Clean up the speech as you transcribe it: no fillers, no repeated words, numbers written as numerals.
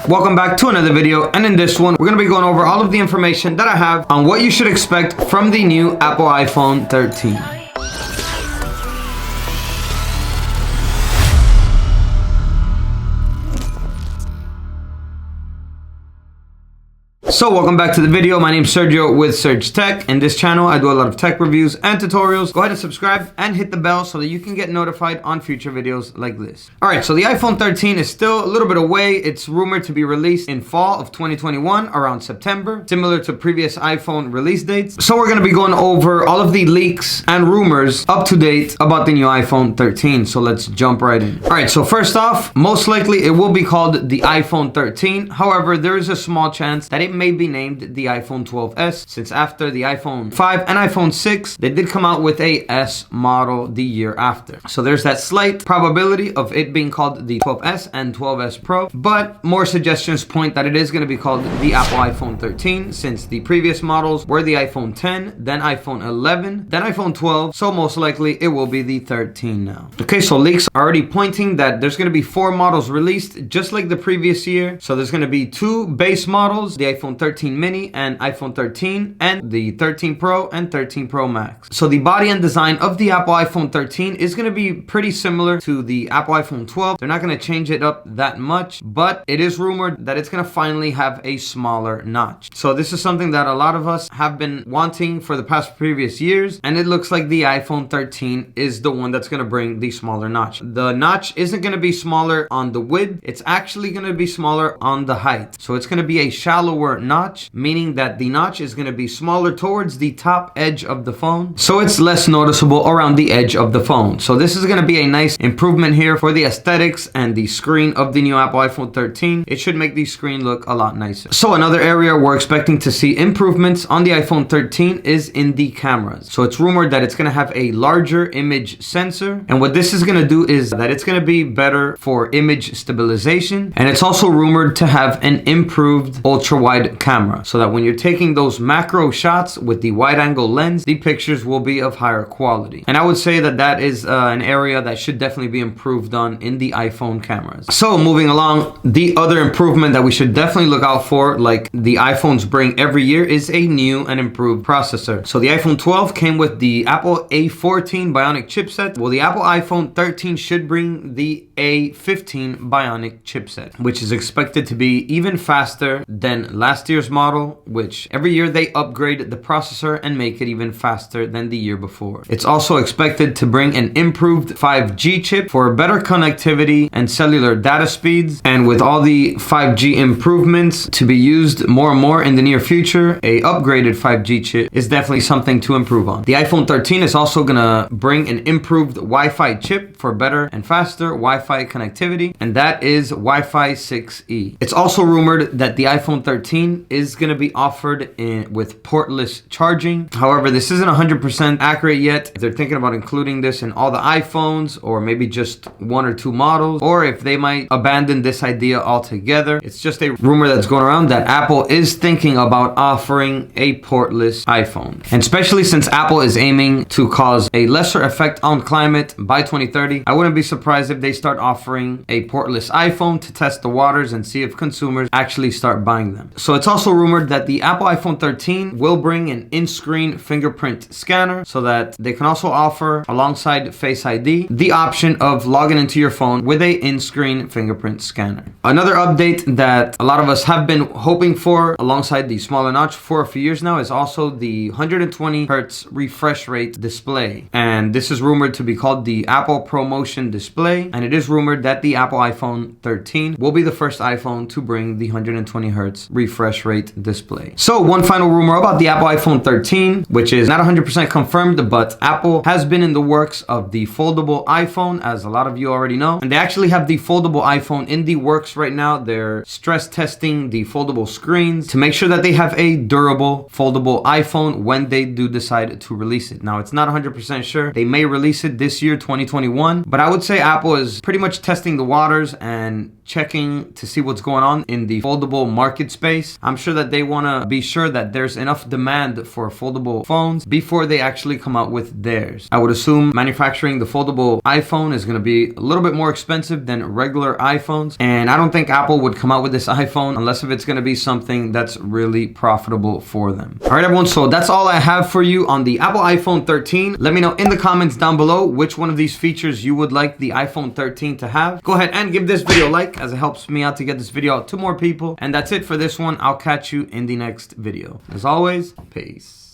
Welcome back to another video, and in this one we're going to be going over all of the information that I have on what you should expect from the new Apple iPhone 13. So welcome back to the video. My name is Sergio with Serg-Tech. In this channel I do a lot of tech reviews and tutorials. Go ahead and subscribe and hit the bell so that you can get notified on future videos like this. Alright, so the iPhone 13 is still a little bit away. It's rumored to be released in fall of 2021, around September, similar to previous iPhone release dates. So we're going to be going over all of the leaks and rumors up to date about the new iPhone 13. So let's jump right in. Alright, so first off, most likely it will be called the iPhone 13. However, there is a small chance that it may be named the iPhone 12s, since after the iPhone 5 and iPhone 6 they did come out with a S model the year after. So there's that slight probability of it being called the 12s and 12s Pro, but more suggestions point that it is going to be called the Apple iPhone 13, since the previous models were the iPhone 10, then iPhone 11, then iPhone 12, so most likely it will be the 13 now. Okay, so leaks are already pointing that there's going to be 4 models released just like the previous year. So there's going to be 2 base models, the iPhone 13 mini and iPhone 13, and the 13 Pro and 13 Pro Max. So the body and design of the Apple iPhone 13 is going to be pretty similar to the Apple iPhone 12. They're not going to change it up that much, but it is rumored that it's going to finally have a smaller notch. So this is something that a lot of us have been wanting for the past previous years, and it looks like the iPhone 13 is the one that's going to bring the smaller notch. The notch isn't going to be smaller on the width, it's actually going to be smaller on the height. So it's going to be a shallower notch, meaning that the notch is going to be smaller towards the top edge of the phone, so it's less noticeable around the edge of the phone. So this is going to be a nice improvement here for the aesthetics and the screen of the new Apple iPhone 13. It should make the screen look a lot nicer. So another area we're expecting to see improvements on the iPhone 13 is in the cameras. So it's rumored that it's going to have a larger image sensor, and what this is going to do is that it's going to be better for image stabilization, and it's also rumored to have an improved ultra wide camera, so that when you're taking those macro shots with the wide angle lens, the pictures will be of higher quality. And I would say that that is an area that should definitely be improved on in the iPhone cameras. So moving along, the other improvement that we should definitely look out for, like the iPhones bring every year, is a new and improved processor. So the iPhone 12 came with the Apple A14 Bionic chipset. Well, the Apple iPhone 13 should bring the A15 Bionic chipset, which is expected to be even faster than last year's model, which every year they upgrade the processor and make it even faster than the year before. It's also expected to bring an improved 5G chip for better connectivity and cellular data speeds, and with all the 5G improvements to be used more and more in the near future, a upgraded 5G chip is definitely something to improve on. The iPhone 13 is also gonna bring an improved Wi-Fi chip for better and faster Wi-Fi connectivity, and that is Wi-Fi 6E. It's also rumored that the iPhone 13 is going to be offered with portless charging. However, this isn't 100% accurate yet. If they're thinking about including this in all the iPhones, or maybe just 1 or 2 models, or if they might abandon this idea altogether. It's just a rumor that's going around that Apple is thinking about offering a portless iPhone. And especially since Apple is aiming to cause a lesser effect on climate by 2030, I wouldn't be surprised if they start offering a portless iPhone to test the waters and see if consumers actually start buying them. So it's also rumored that the Apple iPhone 13 will bring an in-screen fingerprint scanner, so that they can also offer, alongside Face ID, the option of logging into your phone with a in-screen fingerprint scanner. Another update that a lot of us have been hoping for, alongside the smaller notch for a few years now, is also the 120 Hz refresh rate display. And this is rumored to be called the Apple ProMotion display, and it is rumored that the Apple iPhone 13 will be the first iPhone to bring the 120 Hz refresh rate display. So one final rumor about the Apple iPhone 13, which is not 100% confirmed, but Apple has been in the works of the foldable iPhone, as a lot of you already know, and they actually have the foldable iPhone in the works right now. They're stress testing the foldable screens to make sure that they have a durable foldable iPhone when they do decide to release it. Now, it's not 100% sure. They may release it this year, 2021, but I would say Apple is pretty much testing the waters and checking to see what's going on in the foldable market space. I'm sure that they want to be sure that there's enough demand for foldable phones before they actually come out with theirs. I would assume manufacturing the foldable iPhone is going to be a little bit more expensive than regular iPhones, and I don't think Apple would come out with this iPhone unless if it's going to be something that's really profitable for them. All right, everyone, so that's all I have for you on the Apple iPhone 13. Let me know in the comments down below which one of these features you would like the iPhone 13 to have. Go ahead and give this video a like, as it helps me out to get this video out to more people. And that's it for this one. I'll catch you in the next video. As always, peace.